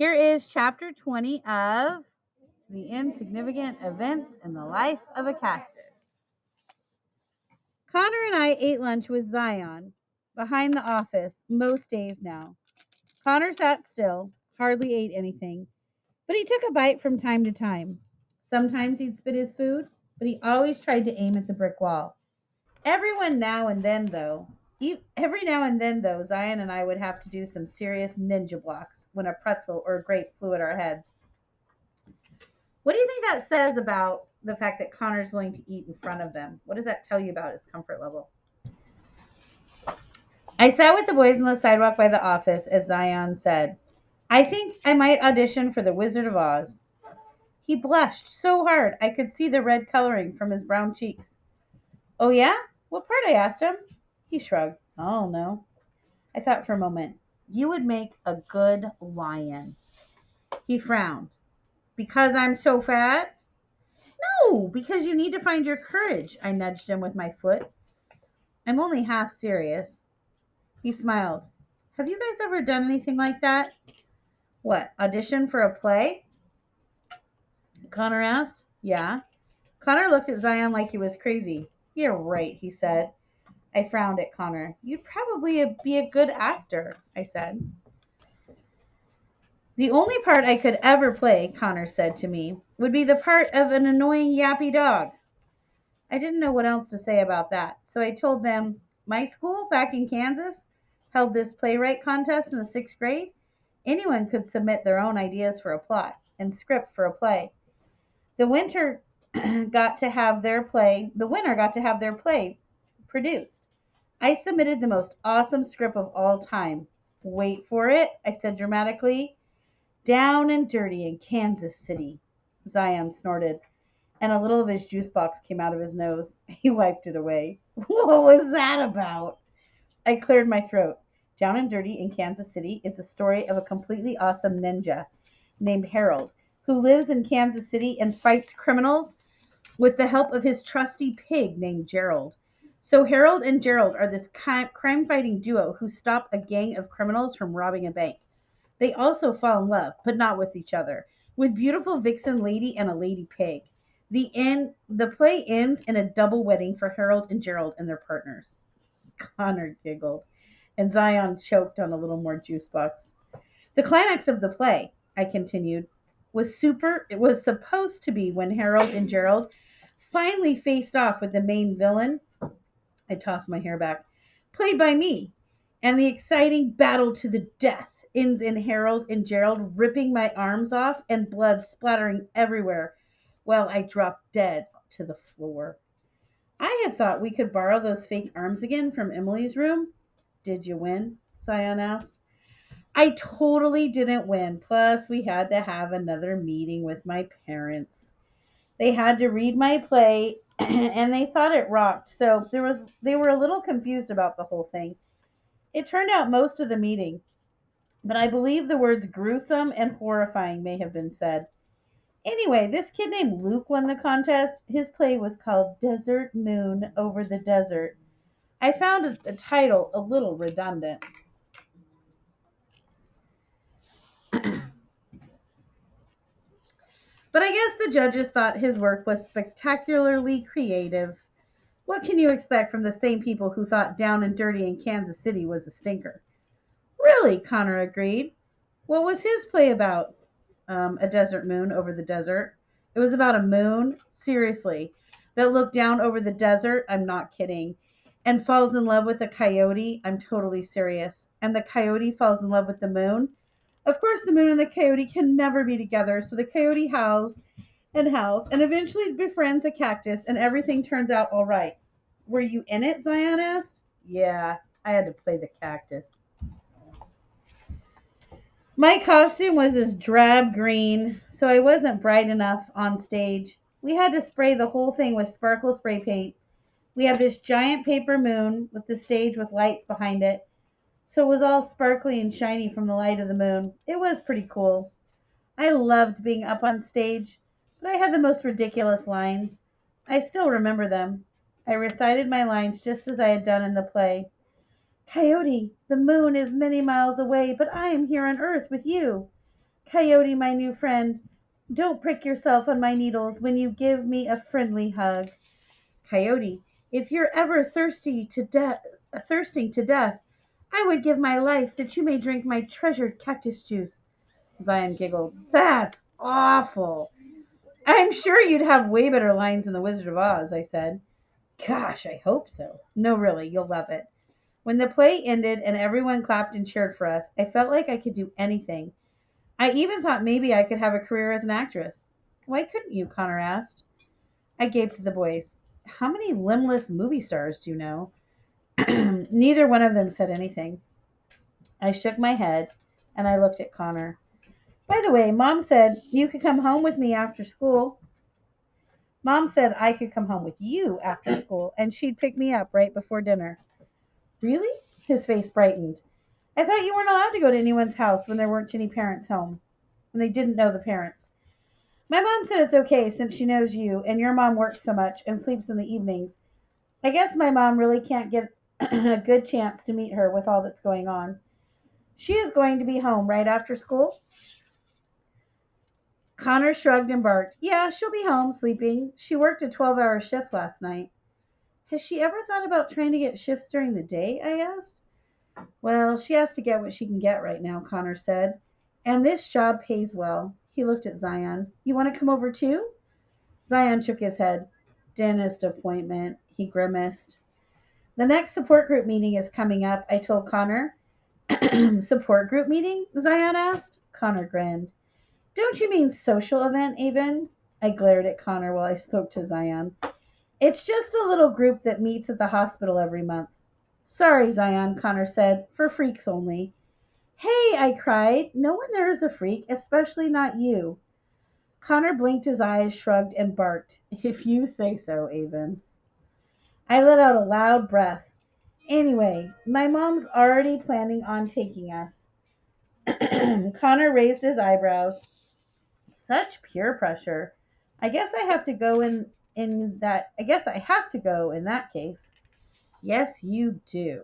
Here is chapter 20 of The Insignificant Events in the Life of a Cactus. Connor and I ate lunch with Zion behind the office most days now. Connor sat still, hardly ate anything, but he took a bite from time to time. Sometimes he'd spit his food, but he always tried to aim at the brick wall. Every now and then though, Zion and I would have to do some serious ninja blocks when a pretzel or a grape flew at our heads. What do you think that says about the fact that Connor's willing to eat in front of them? What does that tell you about his comfort level? I sat with the boys on the sidewalk by the office as Zion said, I think I might audition for the Wizard of Oz. He blushed so hard I could see the red coloring from his brown cheeks. Oh, yeah? What part? I asked him. He shrugged. Oh, no. I thought for a moment. You would make a good lion. He frowned. Because I'm so fat? No, because you need to find your courage. I nudged him with my foot. I'm only half serious. He smiled. Have you guys ever done anything like that? What, audition for a play? Connor asked. Yeah. Connor looked at Zion like he was crazy. You're right, he said. I frowned at Connor. You'd probably be a good actor, I said. The only part I could ever play, Connor said to me, would be the part of an annoying yappy dog. I didn't know what else to say about that, so I told them my school back in Kansas held this playwright contest in the 6th grade. Anyone could submit their own ideas for a plot and script for a play. The winner got to have their play produced. I submitted the most awesome script of all time. Wait for it, I said dramatically. Down and dirty in Kansas City. Zion snorted, and a little of his juice box came out of his nose. He wiped it away. What was that about? I cleared my throat. Down and Dirty in Kansas City is a story of a completely awesome ninja named Harold who lives in Kansas City and fights criminals with the help of his trusty pig named Gerald. So Harold and Gerald are this crime-fighting duo who stop a gang of criminals from robbing a bank. They also fall in love, but not with each other, with beautiful vixen lady and a lady pig. The play ends in a double wedding for Harold and Gerald and their partners. Connor giggled, and Zion choked on a little more juice box. The climax of the play, I continued, it was supposed to be when Harold and Gerald finally faced off with the main villain. I tossed my hair back, played by me, and the exciting battle to the death ends in Harold and Gerald ripping my arms off and blood splattering everywhere while I dropped dead to the floor. I had thought we could borrow those fake arms again from Emily's room. Did you win? Zion asked. I totally didn't win. Plus, we had to have another meeting with my parents. They had to read my play and they thought it rocked. So they were a little confused about the whole thing. It turned out most of the meeting, but I believe the words gruesome and horrifying may have been said. Anyway, this kid named Luke won the contest. His play was called Desert Moon Over the Desert. I found the title a little redundant. But I guess the judges thought his work was spectacularly creative. What can you expect from the same people who thought Down and Dirty in Kansas City was a stinker? Really, Connor agreed. What was his play about? A desert moon over the desert. It was about a moon, seriously, that looked down over the desert. I'm not kidding. And falls in love with a coyote. I'm totally serious. And the coyote falls in love with the moon. Of course, the moon and the coyote can never be together, so the coyote howls and eventually befriends a cactus, and everything turns out all right. Were you in it? Zion asked. Yeah, I had to play the cactus. My costume was this drab green, so I wasn't bright enough on stage. We had to spray the whole thing with sparkle spray paint. We had this giant paper moon with the stage with lights behind it, so it was all sparkly and shiny from the light of the moon. It was pretty cool. I loved being up on stage, but I had the most ridiculous lines. I still remember them. I recited my lines just as I had done in the play. Coyote, the moon is many miles away, but I am here on earth with you. Coyote, my new friend, don't prick yourself on my needles when you give me a friendly hug. Coyote, if you're ever thirsting to death, I would give my life that you may drink my treasured cactus juice. Zion giggled. That's awful. I'm sure you'd have way better lines in The Wizard of Oz, I said. Gosh, I hope so. No, really, you'll love it. When the play ended and everyone clapped and cheered for us, I felt like I could do anything. I even thought maybe I could have a career as an actress. Why couldn't you? Connor asked. I gaped at the boys. How many limbless movie stars do you know? Neither one of them said anything. I shook my head and I looked at Connor. By the way, Mom said you could come home with me after school. Mom said I could come home with you after school and she'd pick me up right before dinner. Really? His face brightened. I thought you weren't allowed to go to anyone's house when there weren't any parents home, when they didn't know the parents. My mom said it's okay since she knows you and your mom works so much and sleeps in the evenings. I guess my mom really can't get a good chance to meet her with all that's going on. She is going to be home right after school. Connor shrugged and barked. Yeah, she'll be home sleeping. She worked a 12-hour shift last night. Has she ever thought about trying to get shifts during the day? I asked. Well, she has to get what she can get right now, Connor said. And this job pays well. He looked at Zion. You want to come over too? Zion shook his head. Dentist appointment. He grimaced. The next support group meeting is coming up, I told Connor. Support group meeting? Zion asked. Connor grinned. Don't you mean social event, even? I glared at Connor while I spoke to Zion. It's just a little group that meets at the hospital every month. Sorry, Zion, Connor said. For freaks only. Hey, I cried. No one there is a freak, especially not you. Connor blinked his eyes, shrugged, and barked. If you say so, Avon. I let out a loud breath. Anyway, my mom's already planning on taking us. Connor raised his eyebrows. Such peer pressure. I guess I have to go in that case. Yes, you do.